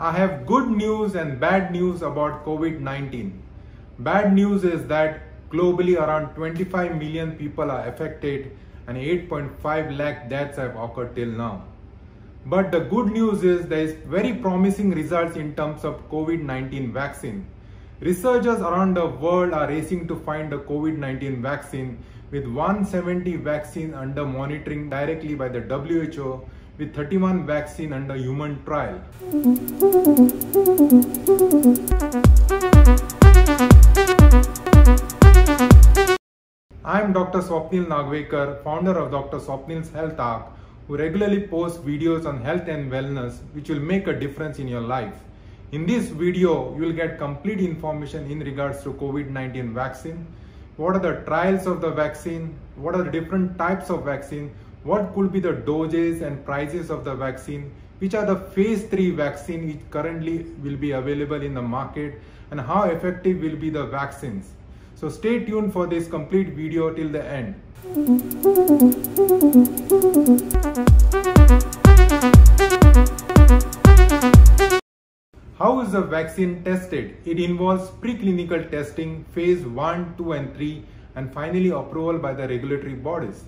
I have good news and bad news about COVID-19. Bad news is that globally around 25 million people are affected and 8.5 lakh deaths have occurred till now. But the good news is there is very promising results in terms of COVID-19 vaccine. Researchers around the world are racing to find the COVID-19 vaccine with 170 vaccines under monitoring directly by the WHO with 31 vaccines under human trial. I am Dr. Swapnil Nagvekar, founder of Dr. Swapnil's Health Arc, who regularly posts videos on health and wellness which will make a difference in your life. In this video, you will get complete information in regards to COVID-19 vaccine. What are the trials of the vaccine? What are the different types of vaccine? What could be the doses and prices of the vaccine? Which are the phase 3 vaccine which currently will be available in the market, and how effective will be the vaccines? So stay tuned for this complete video till the end. How is the vaccine tested? It involves preclinical testing, phase 1, 2 and 3, and finally approval by the regulatory bodies.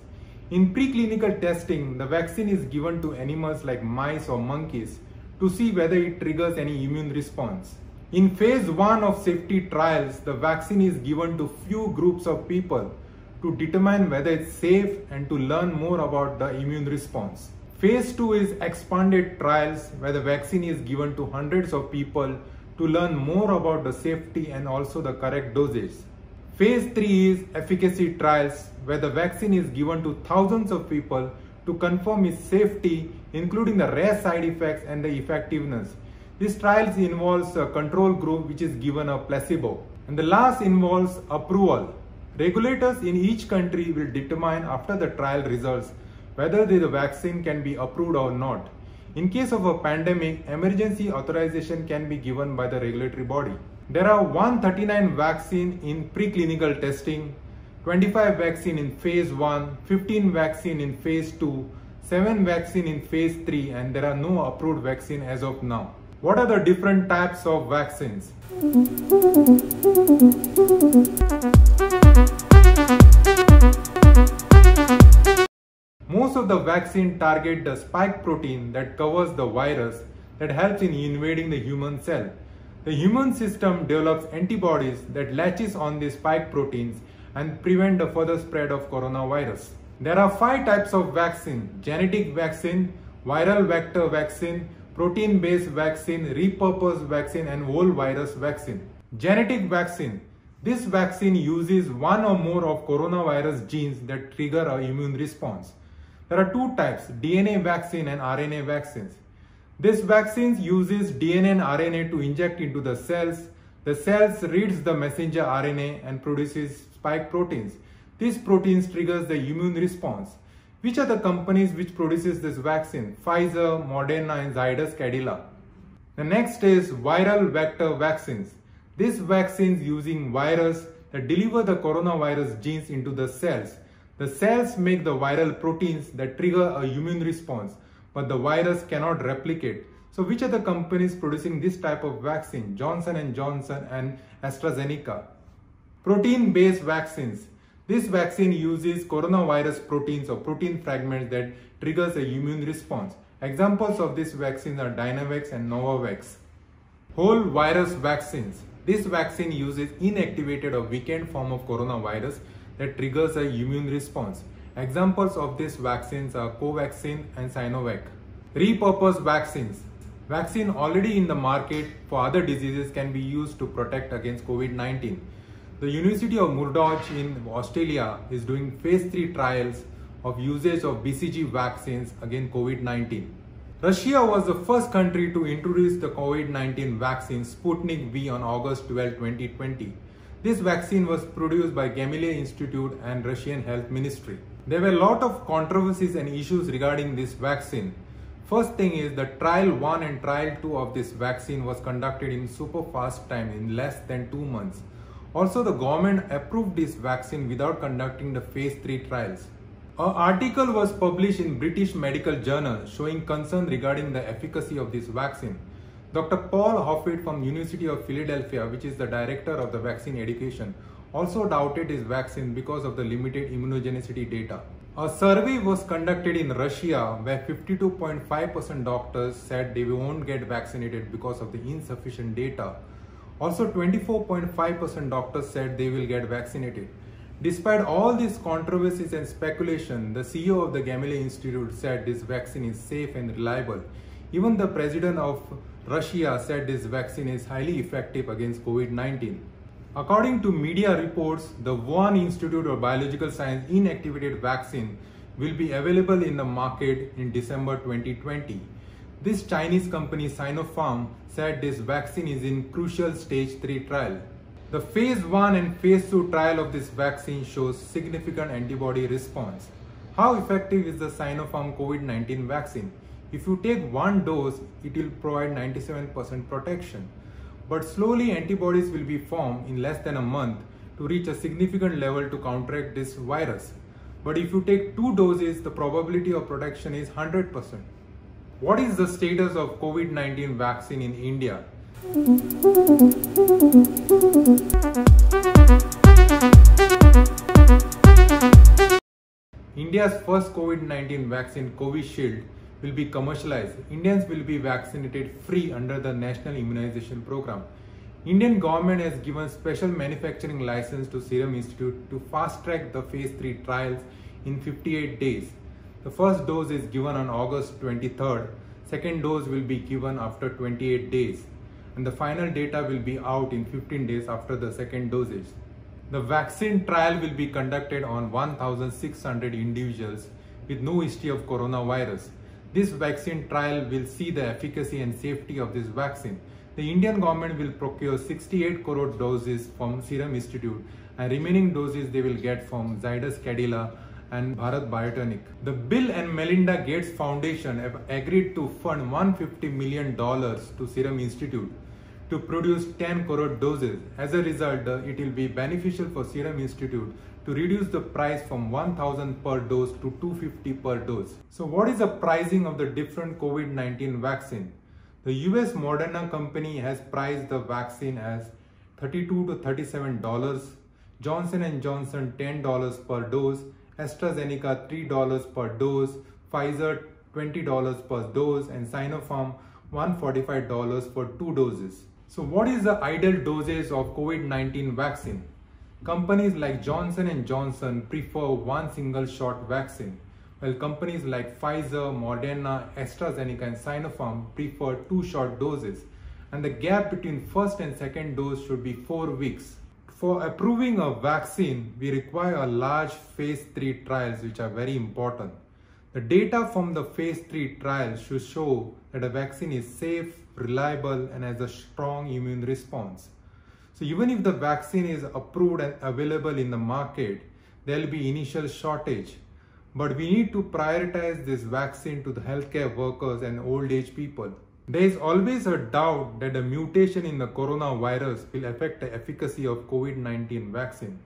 In preclinical testing, the vaccine is given to animals like mice or monkeys to see whether it triggers any immune response. In phase 1 of safety trials, the vaccine is given to few groups of people to determine whether it's safe and to learn more about the immune response. Phase 2 is expanded trials where the vaccine is given to hundreds of people to learn more about the safety and also the correct dosage. Phase 3 is efficacy trials where the vaccine is given to thousands of people to confirm its safety, including the rare side effects and the effectiveness. This trials involves a control group which is given a placebo. And the last involves approval. Regulators in each country will determine after the trial results whether the vaccine can be approved or not. In case of a pandemic, emergency authorization can be given by the regulatory body. There are 139 vaccines in preclinical testing, 25 vaccines in phase 1, 15 vaccines in phase 2, 7 vaccines in phase 3, and there are no approved vaccines as of now. What are the different types of vaccines? Most of the vaccine target the spike protein that covers the virus that helps in invading the human cell. The human system develops antibodies that latches on these spike proteins and prevent the further spread of coronavirus. There are 5 types of vaccine: genetic vaccine, viral vector vaccine, protein-based vaccine, repurposed vaccine, and whole virus vaccine. Genetic vaccine. This vaccine uses one or more of coronavirus genes that trigger an immune response. There are 2 types, DNA vaccine and RNA vaccines. This vaccine uses DNA and RNA to inject into the cells. The cells reads the messenger RNA and produces spike proteins. These proteins triggers the immune response. Which are the companies which produces this vaccine? Pfizer, Moderna, and Zydus Cadila. The next is viral vector vaccines. These vaccines using virus that deliver the coronavirus genes into the cells. The cells make the viral proteins that trigger a immune response, but the virus cannot replicate. So which are the companies producing this type of vaccine? Johnson & Johnson and AstraZeneca. Protein-based vaccines. This vaccine uses coronavirus proteins or protein fragments that triggers a immune response. Examples of these vaccines are Dynavax and Novavax. Whole virus vaccines. This vaccine uses inactivated or weakened form of coronavirus that triggers a immune response. Examples of these vaccines are Covaxin and Sinovac. Repurposed vaccines. Vaccine already in the market for other diseases can be used to protect against COVID-19. The University of Murdoch in Australia is doing phase 3 trials of usage of BCG vaccines against COVID-19. Russia was the first country to introduce the COVID-19 vaccine Sputnik V on August 12, 2020. This vaccine was produced by Gamaleya Institute and Russian Health Ministry. There were a lot of controversies and issues regarding this vaccine. First thing is the trial 1 and trial 2 of this vaccine was conducted in super fast time in less than 2 months. Also, the government approved this vaccine without conducting the phase 3 trials. An article was published in British Medical Journal showing concern regarding the efficacy of this vaccine. Dr. Paul Hoffit from University of Philadelphia, which is the director of the vaccine education, also doubted his vaccine because of the limited immunogenicity data. A survey was conducted in Russia where 52.5% doctors said they won't get vaccinated because of the insufficient data. Also, 24.5% doctors said they will get vaccinated. Despite all these controversies and speculation, the CEO of the Gamaleya Institute said this vaccine is safe and reliable. Even the president of Russia said this vaccine is highly effective against COVID-19. According to media reports, the Wuhan Institute of Biological Science inactivated vaccine will be available in the market in December 2020. This Chinese company Sinopharm said this vaccine is in crucial stage 3 trial. The phase 1 and phase 2 trial of this vaccine shows significant antibody response. How effective is the Sinopharm COVID-19 vaccine? If you take one dose, it will provide 97% protection. But slowly antibodies will be formed in less than a month to reach a significant level to counteract this virus. But if you take 2 doses, the probability of protection is 100%. What is the status of COVID-19 vaccine in India? India's first COVID-19 vaccine, Covishield, will be commercialized. Indians will be vaccinated free under the National Immunization Program. Indian government has given special manufacturing license to Serum Institute to fast-track the phase 3 trials in 58 days. The first dose is given on August 23rd. Second dose will be given after 28 days. And the final data will be out in 15 days after the second dosage. The vaccine trial will be conducted on 1,600 individuals with no history of coronavirus. This vaccine trial will see the efficacy and safety of this vaccine. The Indian government will procure 68 crore doses from Serum Institute and remaining doses they will get from Zydus Cadila and Bharat Biotech. The Bill and Melinda Gates Foundation have agreed to fund $150 million to Serum Institute to produce 10 crore doses. As a result, it will be beneficial for Serum Institute to reduce the price from 1,000 per dose to 250 per dose. So what is the pricing of the different COVID-19 vaccine? The US Moderna company has priced the vaccine as $32 to $37, Johnson & Johnson $10 per dose, AstraZeneca $3 per dose, Pfizer $20 per dose, and Sinopharm $145 for 2 doses. So what is the ideal dosage of COVID-19 vaccine? Companies like Johnson & Johnson prefer one single shot vaccine, while companies like Pfizer, Moderna, AstraZeneca and Sinopharm prefer 2 shot doses, and the gap between first and second dose should be 4 weeks. For approving a vaccine, we require a large phase 3 trials which are very important. The data from the phase 3 trials should show that a vaccine is safe, reliable and has a strong immune response. So even if the vaccine is approved and available in the market, there will be initial shortage. But we need to prioritize this vaccine to the healthcare workers and old age people. There is always a doubt that a mutation in the coronavirus will affect the efficacy of COVID-19 vaccine.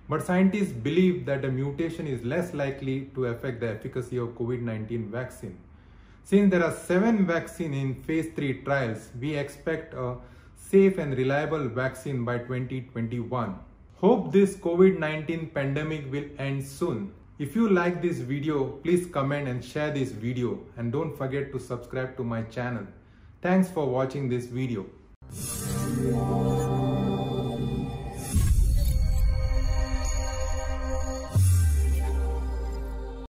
But scientists believe that the mutation is less likely to affect the efficacy of COVID-19 vaccine. Since there are 7 vaccines in phase 3 trials, we expect a safe and reliable vaccine by 2021. Hope this COVID-19 pandemic will end soon. If you like this video, please comment and share this video, and don't forget to subscribe to my channel. Thanks for watching this video.